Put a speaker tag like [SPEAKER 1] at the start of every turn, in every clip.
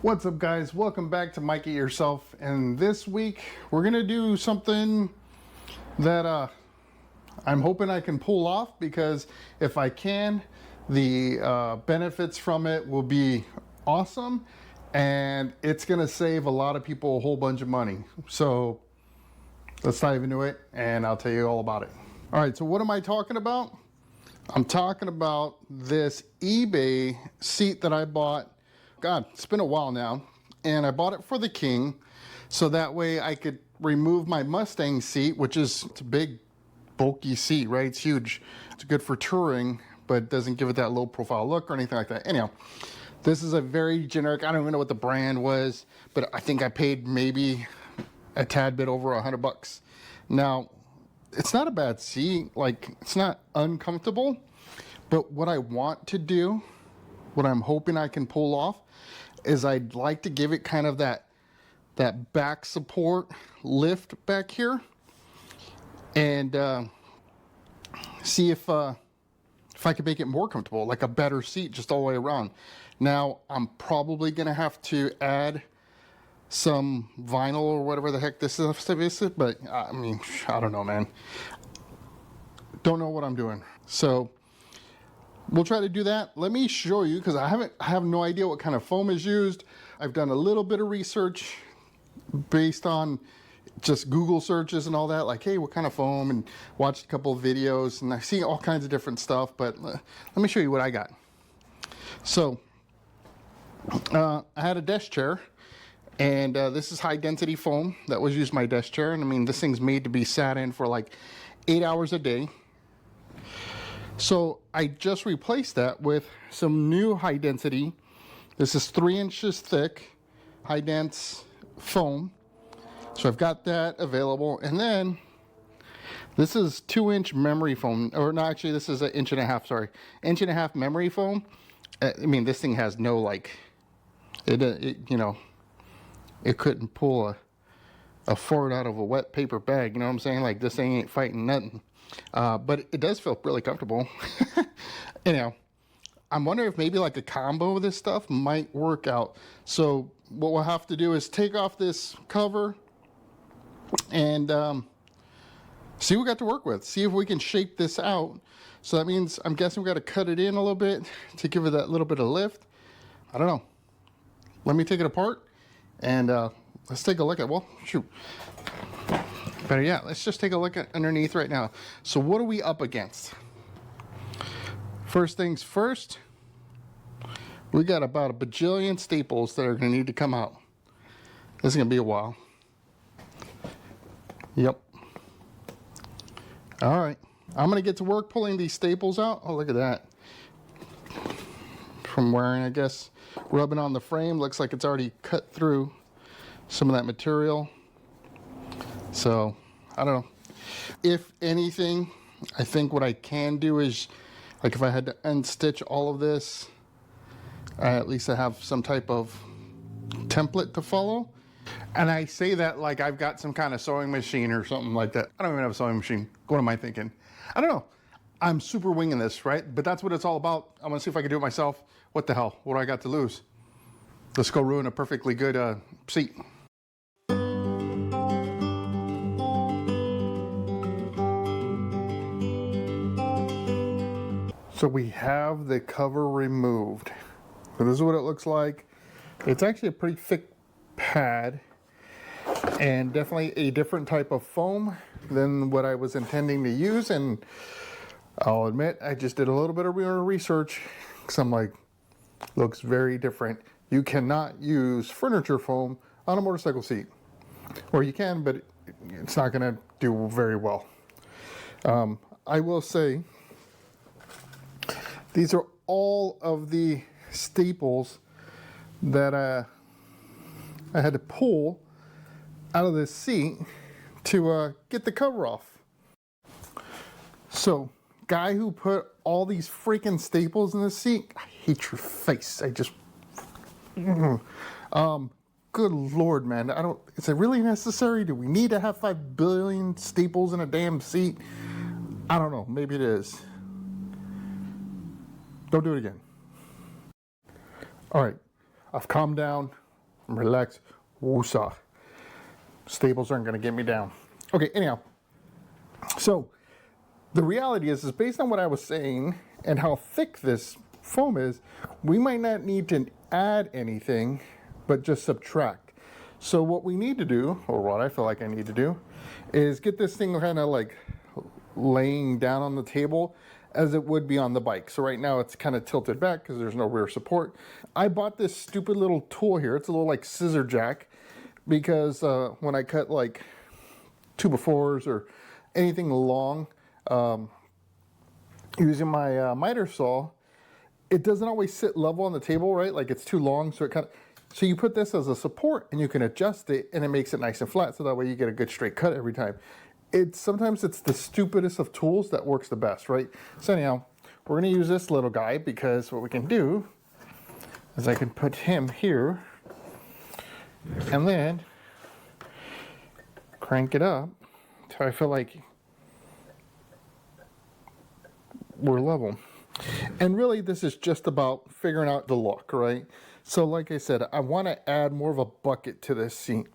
[SPEAKER 1] What's up, guys? Welcome back to Mike It Yourself, and this week we're gonna do something that I'm hoping I can pull off, because if I can, the benefits from it will be awesome, and it's gonna save a lot of people a whole bunch of money. So let's dive into it and I'll tell you all about it. All right, so what am I talking about? I'm talking about this eBay seat that I bought. God, it's been a while now, and I bought it for the King, so that way I could remove my Mustang seat, which is, it's a big, bulky seat, right? It's huge. It's good for touring, but it doesn't give it that low profile look or anything like that. Anyhow, this is a very generic, I don't even know what the brand was, but I think I paid maybe a tad bit over $100. Now, it's not a bad seat, like, it's not uncomfortable, but what I want to do, what I'm hoping I can pull off, is I'd like to give it kind of that back support lift back here, and see if I can make it more comfortable, like a better seat just all the way around. Now, I'm probably gonna have to add some vinyl or whatever the heck this is, but I mean, I don't know, man. Don't know what I'm doing. So we'll try to do that. Let me show you, because I have no idea what kind of foam is used. I've done a little bit of research based on just Google searches and all that, like, hey, what kind of foam, and watched a couple of videos, and I see all kinds of different stuff, but let me show you what I got. So I had a desk chair, and this is high density foam that was used in my desk chair, and I mean, this thing's made to be sat in for like 8 hours a day. So I just replaced that with some new high density. This is 3 inches thick, high dense foam. So I've got that available. And then this is 2-inch memory foam, or no, actually this is 1.5 inches, sorry. 1.5 inches memory foam. I mean, this thing has no, like, it you know, it couldn't pull a fart out of a wet paper bag, you know what I'm saying? Like, this thing ain't fighting nothing. But it does feel really comfortable. Anyhow, I'm wondering if maybe like a combo of this stuff might work out. So what we'll have to do is take off this cover and see what we got to work with. See if we can shape this out. So that means, I'm guessing we got to cut it in a little bit to give it that little bit of lift. I don't know. Let me take it apart and let's take a look at, well, shoot. Better yet, let's just take a look at underneath right now. So what are we up against? First things first, we got about a bajillion staples that are going to need to come out. This is going to be a while. Yep. All right. I'm going to get to work pulling these staples out. Oh, look at that. From wearing, I guess, rubbing on the frame, looks like it's already cut through some of that material. So, I don't know. If anything, I think what I can do is, like, if I had to unstitch all of this, at least I have some type of template to follow. And I say that like I've got some kind of sewing machine or something like that. I don't even have a sewing machine. What am I thinking? I don't know. I'm super winging this, right? But that's what it's all about. I'm gonna see if I can do it myself. What the hell? What do I got to lose? Let's go ruin a perfectly good seat. So we have the cover removed. So this is what it looks like. It's actually a pretty thick pad, and definitely a different type of foam than what I was intending to use. And I'll admit, I just did a little bit of research, because I'm like, looks very different. You cannot use furniture foam on a motorcycle seat. Or you can, but it's not gonna do very well. I will say, these are all of the staples that I had to pull out of this seat to get the cover off. So, guy who put all these freaking staples in this seat, I hate your face. I just, good Lord, man. Is it really necessary? Do we need to have 5 billion staples in a damn seat? I don't know, maybe it is. Don't do it again. All right, I've calmed down. Relax. Woosah. Staples aren't going to get me down. Okay, anyhow. So the reality is based on what I was saying and how thick this foam is, we might not need to add anything, but just subtract. So what we need to do, or what I feel like I need to do, is get this thing kind of like laying down on the table as it would be on the bike. So right now it's kind of tilted back because there's no rear support. I bought this stupid little tool here. It's a little like scissor jack, because when I cut like 2x4s or anything long, using my miter saw, it doesn't always sit level on the table, right? Like it's too long, so it kind of, so you put this as a support and you can adjust it and it makes it nice and flat, so that way you get a good straight cut every time. Sometimes it's the stupidest of tools that works the best, right? So anyhow, we're gonna use this little guy, because what we can do is I can put him here and then crank it up until I feel like we're level. And really this is just about figuring out the look, right? So like I said, I want to add more of a bucket to this seat.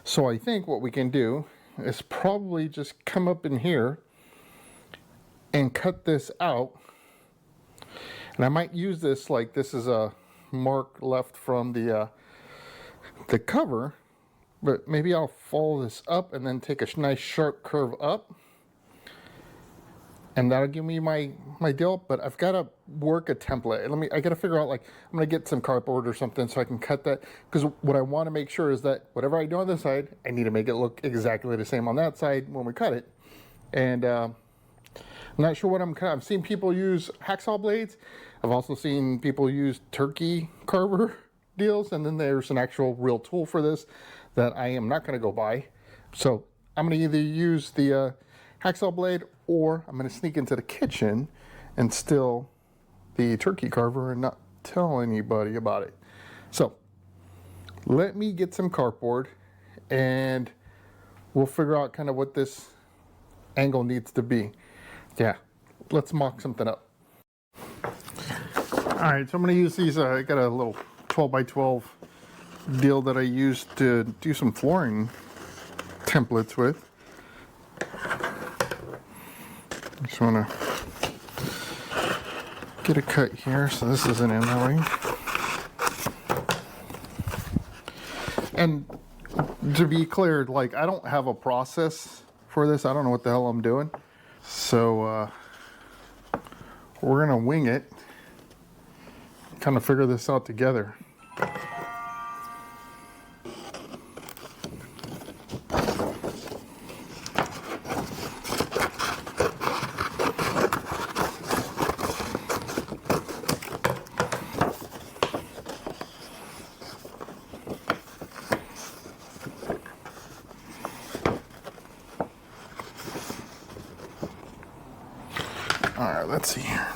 [SPEAKER 1] So I think what we can do is probably just come up in here and cut this out. And I might use this like this is a mark left from the cover, but maybe I'll follow this up and then take a nice sharp curve up. And that'll give me my deal, but I've got to work a template. I got to figure out, like, I'm going to get some cardboard or something so I can cut that, because what I want to make sure is that whatever I do on this side, I need to make it look exactly the same on that side when we cut it. And I'm not sure what I'm cutting. I've seen people use hacksaw blades. I've also seen people use turkey carver deals, and then there's an actual real tool for this that I am not going to go buy. So I'm going to either use the hacksaw blade, or I'm going to sneak into the kitchen and steal the turkey carver and not tell anybody about it. So let me get some cardboard and we'll figure out kind of what this angle needs to be. Yeah, let's mock something up. All right, so I'm going to use these. I got a little 12x12 deal that I used to do some flooring templates with. Just want to get a cut here so this isn't in the way. And to be clear, like, I don't have a process for this. I don't know what the hell I'm doing. So we're gonna wing it, kind of figure this out together. All right, let's see here.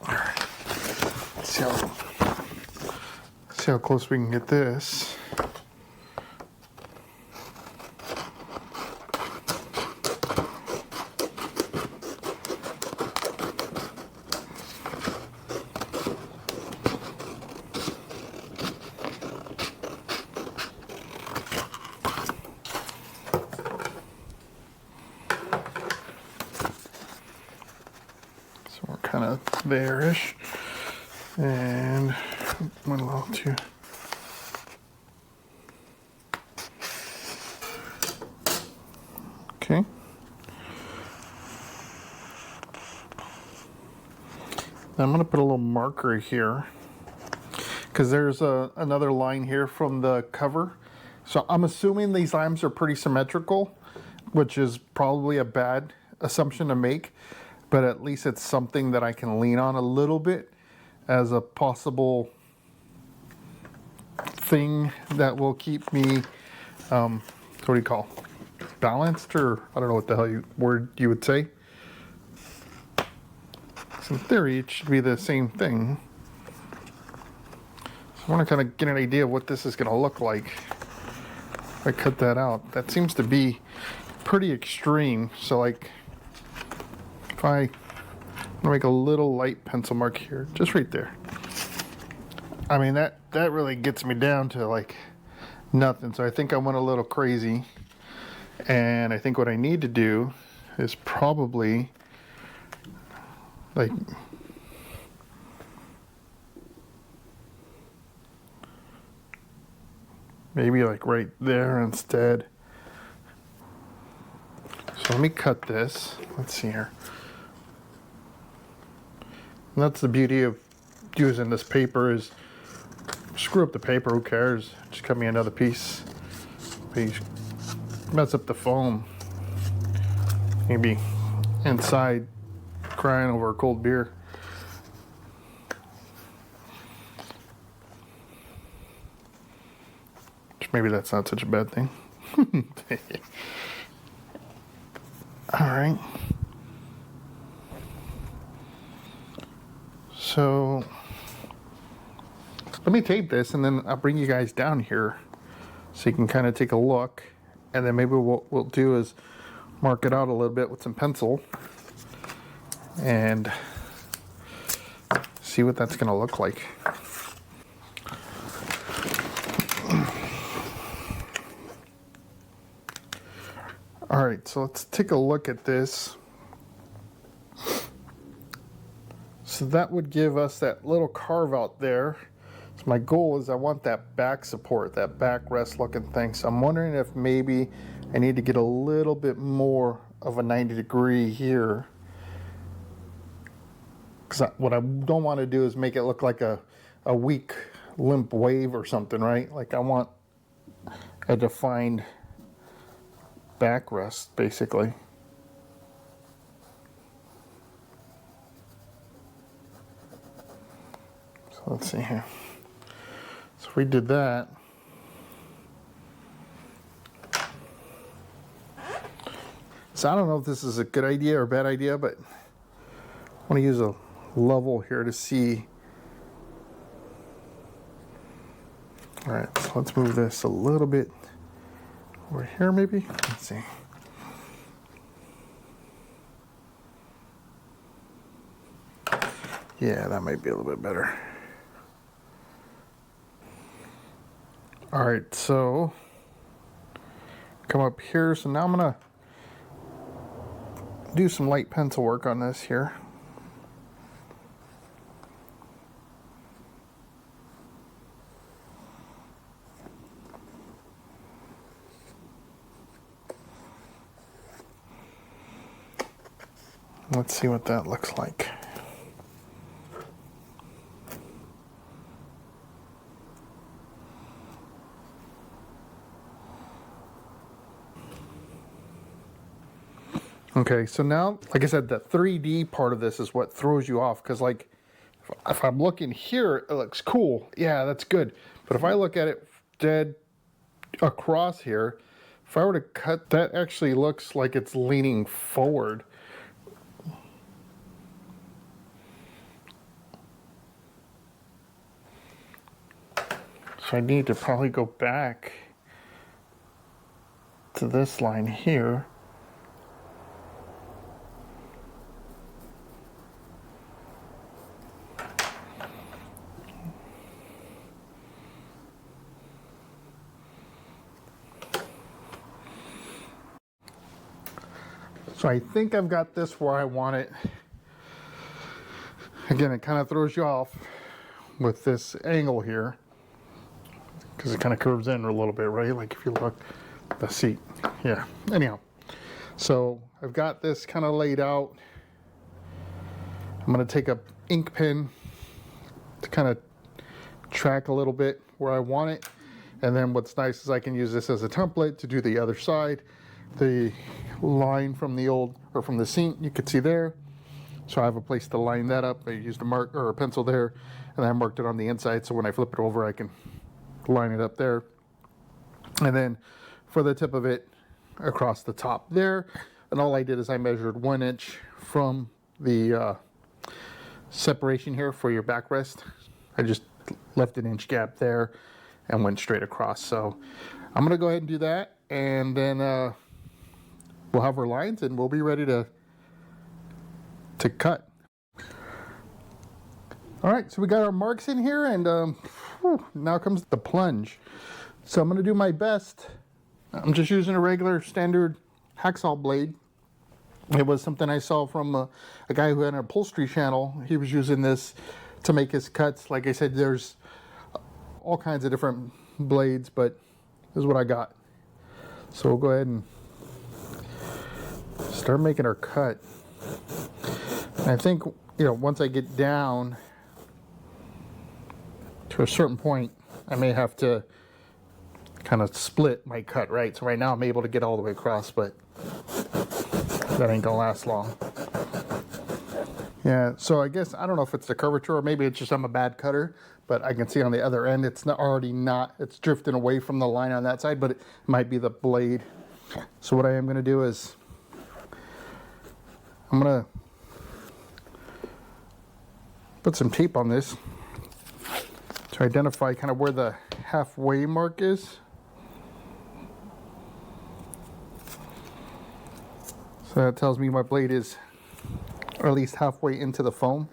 [SPEAKER 1] All right, let's see how close we can get this. Kind of there-ish, and went a little too. Okay. I'm going to put a little marker here because there's another line here from the cover. So I'm assuming these lines are pretty symmetrical, which is probably a bad assumption to make. But at least it's something that I can lean on a little bit as a possible thing that will keep me, what do you call, balanced, or I don't know what the hell word you would say. So in theory, it should be the same thing. So I want to kind of get an idea of what this is going to look like. I cut that out. That seems to be pretty extreme. So like, if I make a little light pencil mark here, just right there. I mean, that really gets me down to like nothing. So I think I went a little crazy. And I think what I need to do is probably like maybe like right there instead. So let me cut this. Let's see here. And that's the beauty of using this paper is screw up the paper, who cares? Just cut me another piece. But mess up the foam. Maybe inside crying over a cold beer. Maybe that's not such a bad thing. All right. So let me tape this and then I'll bring you guys down here so you can kind of take a look. And then maybe what we'll do is mark it out a little bit with some pencil and see what that's going to look like. All right, so let's take a look at this. So that would give us that little carve out there. So my goal is I want that back support, that backrest looking thing. So I'm wondering if maybe I need to get a little bit more of a 90-degree here. Because what I don't want to do is make it look like a weak, limp wave or something, right? Like I want a defined backrest, basically. So let's see here. So if we did that, so I don't know if this is a good idea or a bad idea, but I want to use a level here to see. All right, so let's move this a little bit over here, maybe. Let's see. Yeah, that might be a little bit better. All right, so come up here. So now I'm gonna do some light pencil work on this here. Let's see what that looks like. Okay, so now, like I said, the 3D part of this is what throws you off, because like, if I'm looking here, it looks cool. Yeah, that's good. But if I look at it dead across here, if I were to cut, that actually looks like it's leaning forward. So I need to probably go back to this line here. So I think I've got this where I want it. Again, it kind of throws you off with this angle here because it kind of curves in a little bit, right? Like if you look, the seat. Yeah, anyhow. So I've got this kind of laid out. I'm going to take a ink pen to kind of track a little bit where I want it. And then what's nice is I can use this as a template to do the other side. The line from the old, or from the seat, you could see there. So I have a place to line that up. I used a mark or a pencil there, and I marked it on the inside. So when I flip it over, I can line it up there. And then for the tip of it, across the top there. And all I did is I measured 1 inch from the separation here for your backrest. I just left an inch gap there and went straight across. So I'm gonna go ahead and do that, and then we'll have our lines and we'll be ready to cut. All right, so we got our marks in here, and now comes the plunge. So I'm gonna do my best. I'm just using a regular standard hacksaw blade. It was something I saw from a guy who had an upholstery channel. He was using this to make his cuts. Like I said, there's all kinds of different blades, but this is what I got. So we'll go ahead and start making our cut. And I think, you know, once I get down to a certain point, I may have to kind of split my cut, right? So right now I'm able to get all the way across, but that ain't gonna last long. Yeah, so I guess, I don't know if it's the curvature or maybe it's just I'm a bad cutter, but I can see on the other end it's it's drifting away from the line on that side, but it might be the blade. So what I am gonna do is I'm gonna put some tape on this to identify kind of where the halfway mark is. So that tells me my blade is at least halfway into the foam.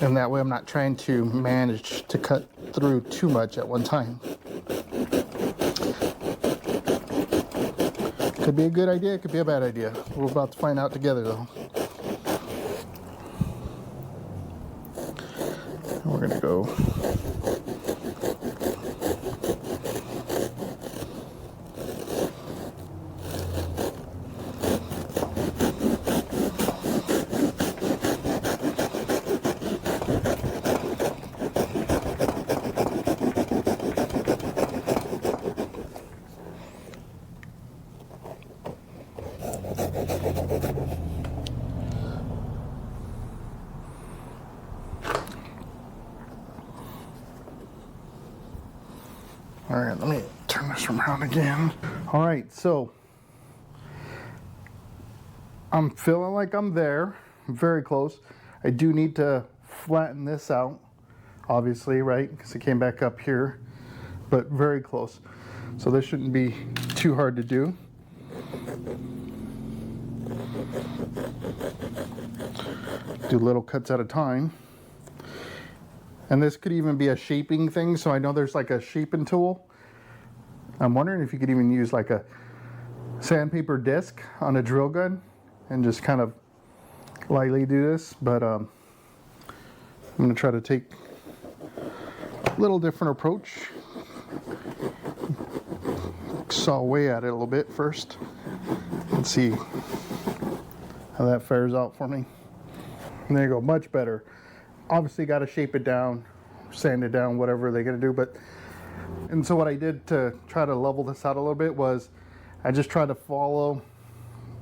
[SPEAKER 1] And that way I'm not trying to manage to cut through too much at one time. Could be a good idea, it could be a bad idea. We're about to find out together though. And we're gonna go all right, let me turn this around again. All right, so I'm feeling like I'm there. I'm very close. I do need to flatten this out, obviously, right? Because it came back up here, but very close. So this shouldn't be too hard to do. Do little cuts at a time. And this could even be a shaping thing. So I know there's like a shaping tool. I'm wondering if you could even use like a sandpaper disc on a drill gun and just kind of lightly do this. But I'm gonna try to take a little different approach. Saw away at it a little bit first and see how that fares out for me. And there you go, much better. Obviously got to shape it down, sand it down, whatever they're gonna do. And so what I did to try to level this out a little bit was I just tried to follow.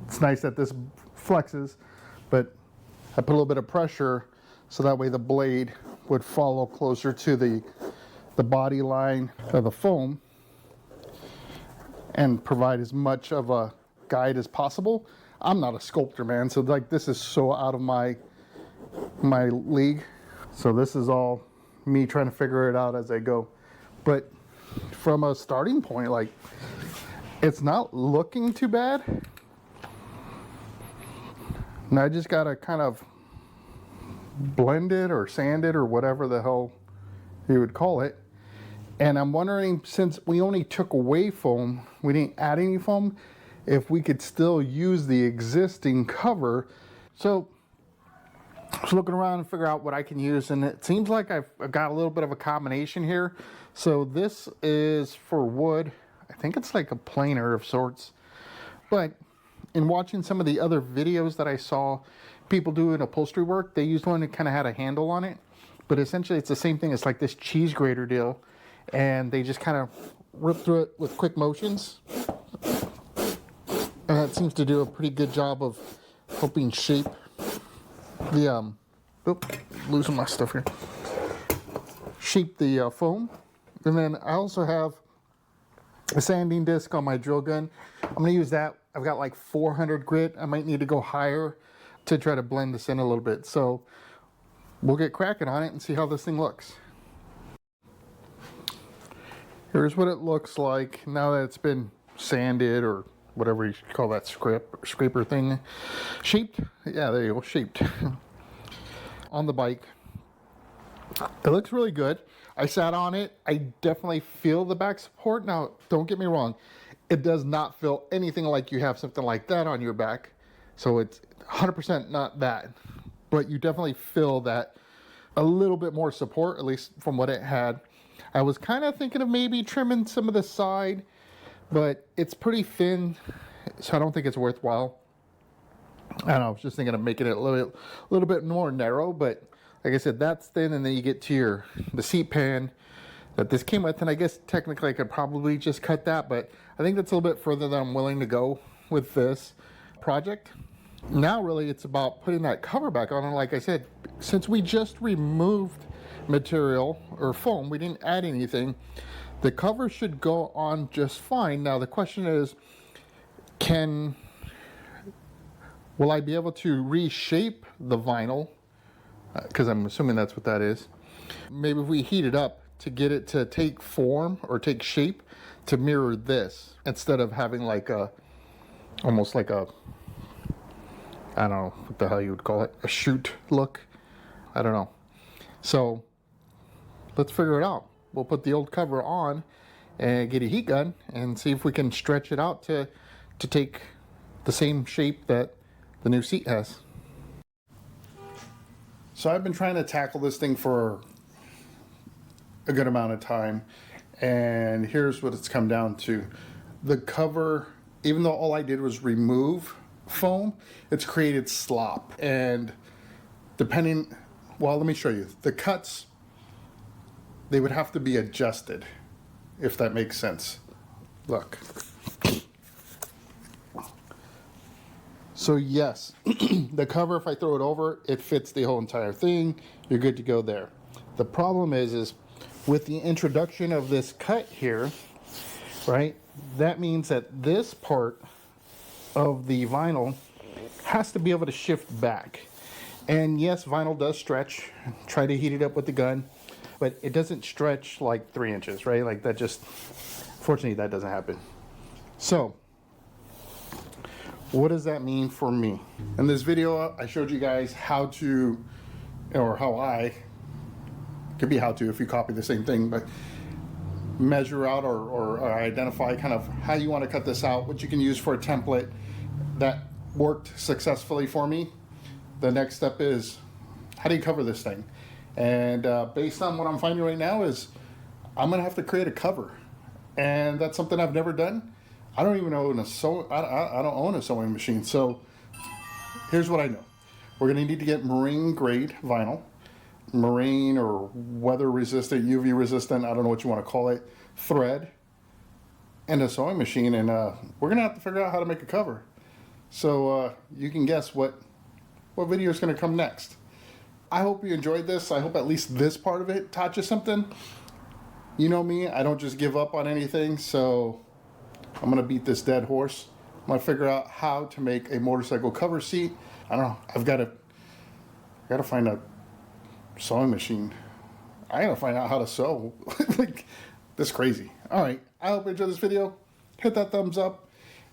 [SPEAKER 1] It's nice that this flexes, but I put a little bit of pressure so that way the blade would follow closer to the body line of the foam and provide as much of a guide as possible. I'm not a sculptor, man, so like this is so out of my league. So this is all me trying to figure it out as I go. But from a starting point, like, it's not looking too bad. And I just gotta kind of blend it or sand it or whatever the hell you would call it. And I'm wondering, since we only took away foam, we didn't add any foam, if we could still use the existing cover. So I was looking around and figure out what I can use, and it seems like I've got a little bit of a combination here. So this is for wood. I think it's like a planer of sorts. But in watching some of the other videos that I saw people doing upholstery work, they used one that kind of had a handle on it. But essentially it's the same thing. It's like this cheese grater deal. And they just kind of rip through it with quick motions. And that seems to do a pretty good job of helping shape the, losing my stuff here. Shape the foam. And then I also have a sanding disc on my drill gun. I'm gonna use that. I've got like 400 grit. I might need to go higher to try to blend this in a little bit. So we'll get cracking on it and see how this thing looks. Here's what it looks like now that it's been sanded, or whatever you should call that scraper thing. Shaped? Yeah, there you go, shaped. On the bike. It looks really good. I sat on it. I definitely feel the back support. Now, don't get me wrong. It does not feel anything like you have something like that on your back. So it's 100% not that. But you definitely feel that a little bit more support, at least from what it had. I was kind of thinking of maybe trimming some of the side, but it's pretty thin, so I don't think it's worthwhile. I don't know, I was just thinking of making it a little bit more narrow, but like I said, that's thin, and then you get to the seat pan that this came with, and I guess technically I could probably just cut that, but I think that's a little bit further than I'm willing to go with this project. Now really it's about putting that cover back on, and like I said, since we just removed material or foam, we didn't add anything, the cover should go on just fine. Now the question is, will I be able to reshape the vinyl? Because I'm assuming that's what that is. Maybe if we heat it up to get it to take form or take shape to mirror this, instead of having like almost like a, I don't know what the hell you would call it, a shoot look. I don't know. So let's figure it out. We'll put the old cover on and get a heat gun and see if we can stretch it out to take the same shape that the new seat has. So I've been trying to tackle this thing for a good amount of time, and here's what it's come down to. The cover, even though all I did was remove foam, it's created slop, and depending, well, let me show you. The cuts, they would have to be adjusted, if that makes sense. Look. So yes, the cover, if I throw it over, it fits the whole entire thing. You're good to go there. The problem is with the introduction of this cut here, right, that means that this part of the vinyl has to be able to shift back. And yes, vinyl does stretch. Try to heat it up with the gun, but it doesn't stretch like 3 inches, right? Like that just, fortunately, that doesn't happen. So what does that mean for me? In this video, I showed you guys how to, or how I, could be how to if you copy the same thing, but measure out or identify kind of how you want to cut this out, what you can use for a template that worked successfully for me. The next step is, how do you cover this thing? And based on what I'm finding right now is, I'm gonna have to create a cover. And that's something I've never done. I don't even own I don't own a sewing machine. So here's what I know. We're gonna need to get marine grade vinyl, marine or weather resistant, UV resistant, I don't know what you wanna call it, thread, and a sewing machine. And we're gonna have to figure out how to make a cover. So you can guess what video is gonna come next. I hope you enjoyed this. I hope at least this part of it taught you something. You know me, I don't just give up on anything, so I'm gonna beat this dead horse. I'm gonna figure out how to make a motorcycle cover seat. I don't know, I've gotta find a sewing machine. I gotta find out how to sew. Like, this is crazy. All right, I hope you enjoyed this video. Hit that thumbs up.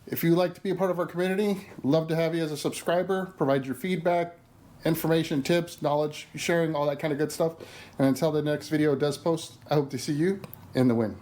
[SPEAKER 1] If you'd like to be a part of our community, love to have you as a subscriber. Provide your feedback, information, tips, knowledge, sharing, all that kind of good stuff. And until the next video does post, I hope to see you in the win.